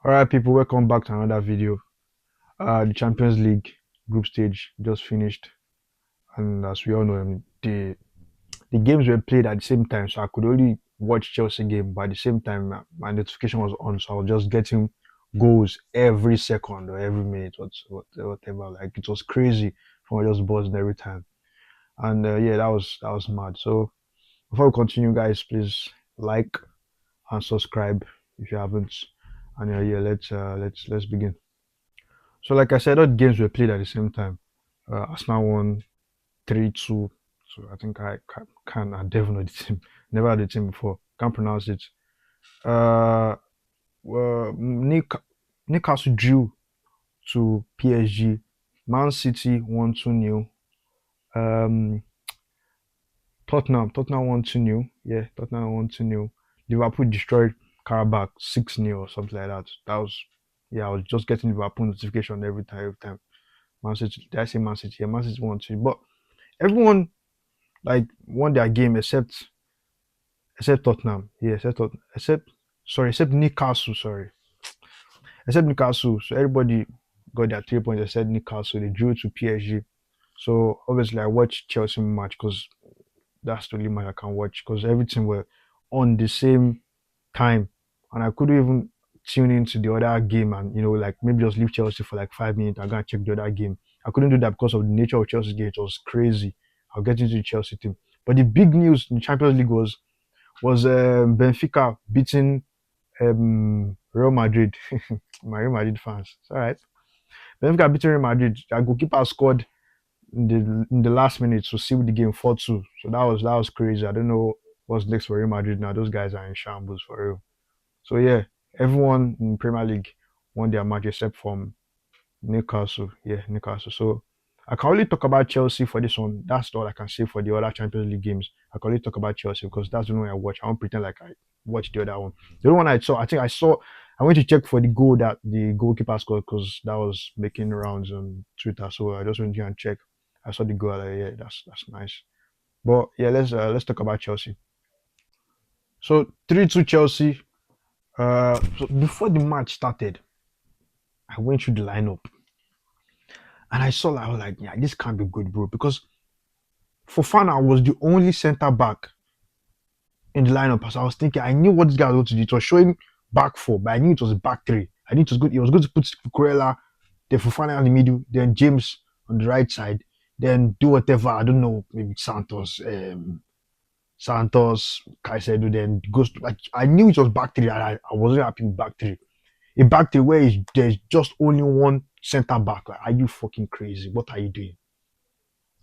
Alright, people, welcome back to another video. The Champions League group stage just finished, and as we all know, the games were played at the same time, so I could only watch Chelsea game, but at the same time, my notification was on, so I was just getting goals every second or every minute, whatever. Like it was crazy from just buzzing every time, and yeah, that was mad. So before we continue, guys, please like and subscribe if you haven't, and yeah, let's begin. So, like I said, all the games were played at the same time. Arsenal won 3-2. So, I think I definitely know the team. Never had the team before. Can't pronounce it. Uh, Newcastle drew to PSG. Man City won 2-0. Um, Tottenham won 2-0. Yeah, Tottenham won 2-0. Liverpool destroyed Karabakh 6-0 or something like that. Yeah, I was just getting Liverpool notification every time. Man City, did I say Man City? Yeah, Man City won too. But everyone like won their game except Tottenham. Yeah, except Newcastle. Sorry, except Newcastle. So everybody got their 3 points except Newcastle. They drew to PSG. So obviously I watched Chelsea match because that's the only match I can watch because everything were on the same time, and I couldn't even tune into the other game and like maybe just leave Chelsea for like 5 minutes and go and check the other game. I couldn't do that because of the nature of Chelsea's game. It was crazy. I'll get into the Chelsea team. But the big news in the Champions League was Benfica beating Real Madrid. My Real Madrid fans. It's all right. Benfica beating Real Madrid. Our goalkeeper scored in the last minute to seal the game 4-2. So that was crazy. I don't know what's next for Real Madrid now. Those guys are in shambles for real. So yeah, everyone in Premier League won their match except from Newcastle. Yeah, Newcastle. So I can only talk about Chelsea for this one. That's all I can say for the other Champions League games. I can only talk about Chelsea because that's the one I watch. I won't pretend like I watched the other one. The other one I went to check for the goal that the goalkeeper scored because that was making rounds on Twitter. So I just went to and check. I saw the goal. Like, yeah, that's nice. But yeah, let's talk about Chelsea. So 3-2 Chelsea. So before the match started, I went through the lineup and I was like, yeah, this can't be good, bro. Because Fofana was the only centre back in the lineup. As I was thinking, I knew what this guy was going to do. It was showing back four, but I knew it was back three. I knew it was good. He was going to put Cucurella, then Fofana in the middle, then James on the right side, then do whatever. I don't know, maybe Santos, Caicedo, then goes to, like, I knew it was back three, and I wasn't happy with back three. A back three where there's just only one centre back. Like, are you fucking crazy? What are you doing?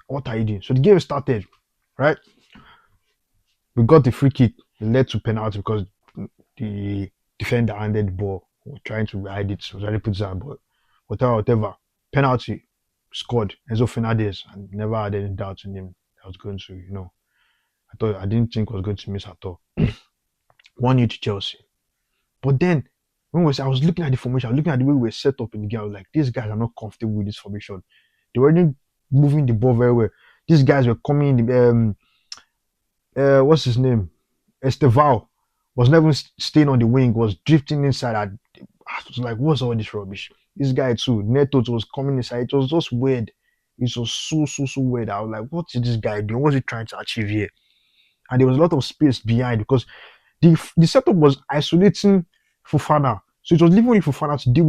What are you doing? So the game started, right? We got the free kick. It led to penalty because the defender handed the ball. We were trying to ride it. So already put that, but whatever. Penalty scored. Enzo Fernandez. I never had any doubts in him. I was going to, I didn't think I was going to miss at all. 1-0 to Chelsea. But then I was looking at the formation, I was looking at the way we were set up in the game. I was like, these guys are not comfortable with this formation. They weren't moving the ball very well. These guys were coming in the what's his name? Estevao was never staying on the wing, was drifting inside. I was like, what's all this rubbish? This guy too, Neto was coming inside. It was just weird. It was so weird. I was like, what is this guy doing? What's he trying to achieve here? And there was a lot of space behind because the setup was isolating Fofana. So it was leaving Fofana to deal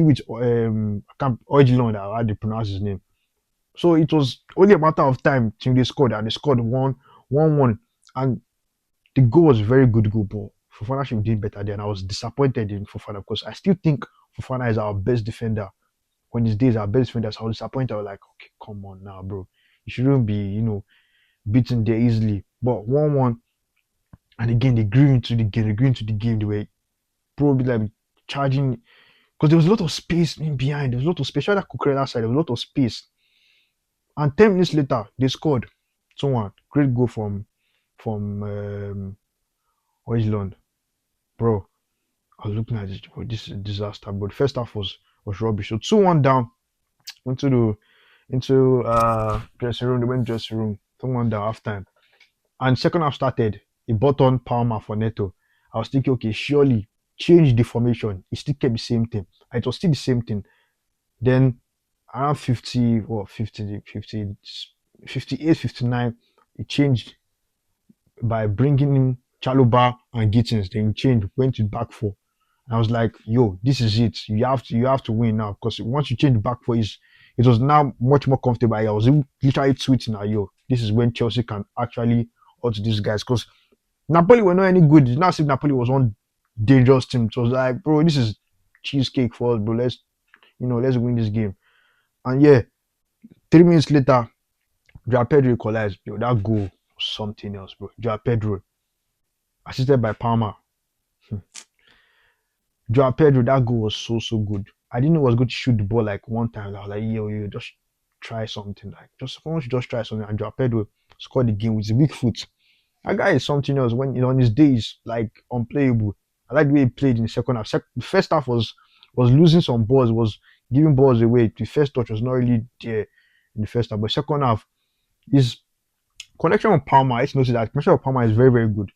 with I can't Oijilon, I had to pronounce his name. So it was only a matter of time till they scored, and they scored 1-1. And the goal was a very good goal, but Fofana should have done better there. And I was disappointed in Fofana because I still think Fofana is our best defender. When these days our best defenders, I was disappointed. I was like, okay, come on now, bro. You shouldn't be, beaten there easily. But 1-1, and again they grew into the game. They were probably like charging because there was a lot of space in behind. There was a lot of space. That Cucurella side, there was a lot of space. And 10 minutes later, they scored 2-1. Great goal from Oijland. Bro, I was looking at this. Bro, this is a disaster. But the first half was rubbish. So 2-1 down into dressing room. They went dressing room. 2-1 down half time. And second half started. He bought on Palmer for Neto. I was thinking, okay, surely changed the formation. He still kept the same thing. It was still the same thing. Then around 50 or 50, 50, 58, 59, he changed by bringing in Chaluba and Gittins. Then he changed, went to back four. And I was like, yo, this is it. You have to win now because once you change the back four, it was now much more comfortable. I was literally tweeting at yo, this is when Chelsea can actually out these guys because Napoli were not any good. It's not as if Napoli was one dangerous team. It was like, bro, this is cheesecake for us, bro. Let's win this game. And yeah, 3 minutes later, Joao Pedro equalized. Yo, that goal was something else, bro. Joao Pedro, assisted by Palmer. Joao Pedro, that goal was so good. I didn't know he was going to shoot the ball like one time. I was like, yo, just try something. Like, just try something. And Joao Pedro scored the game with his weak foot. That guy is something else. When on his days, like unplayable. I like the way he played in the second half. The first half was losing some balls, was giving balls away. The first touch was not really there in the first half, but second half, his connection with Palmer, I just noticed that connection with Palmer is very, very good.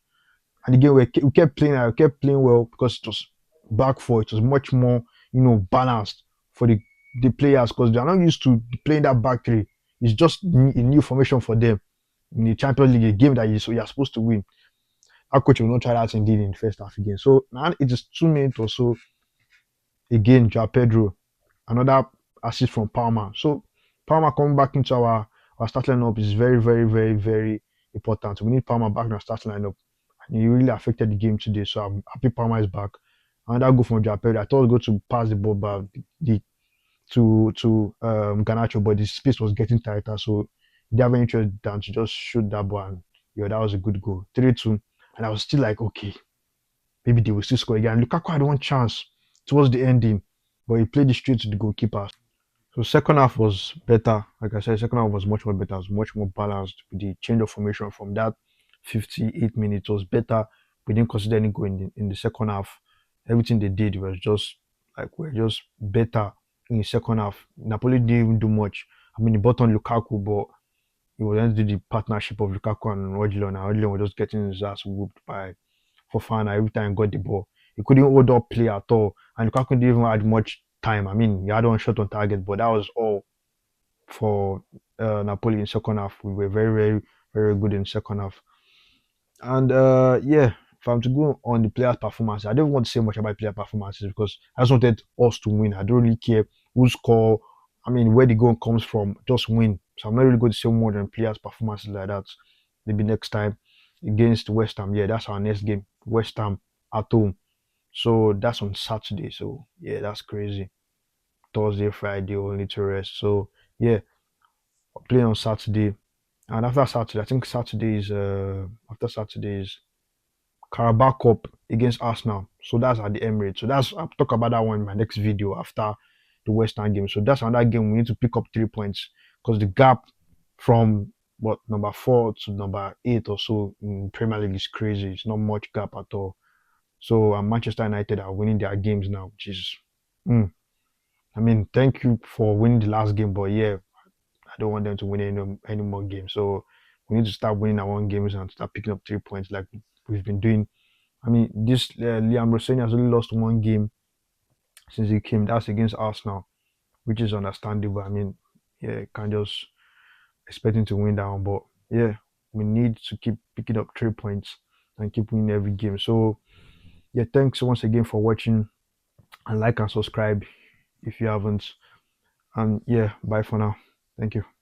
And again, we kept playing, well because it was back four. It was much more, balanced for the players because they are not used to playing that back three. It's just a new formation for them in the Champions League, a game that you're supposed to win. Our coach will not try that indeed in the first half again. So now it is 2 minutes or so. Again, Joao Pedro, another assist from Palmer. So Palmer coming back into our starting lineup is very, very, very, very important. We need Palmer back in our starting lineup. And he really affected the game today. So I'm happy Palmer is back. Another goal from Joao Pedro. I thought he was going to pass the ball back to Garnacho, but the space was getting tighter. So they have any choice than to just shoot that ball. And that was a good goal. 3-2. And I was still like, okay, maybe they will still score again. Lukaku had one chance towards the ending, but he played it straight to the goalkeeper. So second half was better. Like I said, second half was much more better. It was much more balanced with the change of formation from that 58 minutes. It was better. We didn't consider any goal in the second half. Everything they did was just better in the second half. Napoli didn't even do much. I mean, he brought on Lukaku, but he was going to do the partnership of Lukaku and Rodilon. And Rodilon was just getting his ass whooped by Fofana every time he got the ball. He couldn't hold up play at all. And Lukaku didn't even have much time. I mean, he had one shot on target, but that was all for Napoli in second half. We were very, very, very good in second half. And yeah, if I'm to go on the players' performance, I don't want to say much about player performances because I just wanted us to win. I don't really care who score. I mean, where the goal comes from, just win. So I'm not really going to say more than players' performances like that. Maybe next time against West Ham. Yeah, that's our next game. West Ham at home. So that's on Saturday. So yeah, that's crazy. Thursday, Friday, only to rest. So yeah, playing on Saturday. And after Saturday, I think after Saturday is Carabao Cup against Arsenal. So that's at the Emirates. So I'll talk about that one in my next video after the West Ham game. So that's another game we need to pick up 3 points because the gap from number 4 to number 8 or so in Premier League is crazy. It's not much gap at all. So Manchester United are winning their games now, which is, I mean, thank you for winning the last game, but yeah, I don't want them to win any more games. So we need to start winning our own games and start picking up 3 points like we've been doing. I mean, this Liam Rossini has only lost one game since he came. That's against Arsenal, which is understandable. I mean, yeah, can't just expect him to win that one, but yeah, we need to keep picking up 3 points and keep winning every game. So yeah, thanks once again for watching and like and subscribe if you haven't. And yeah, bye for now. Thank you.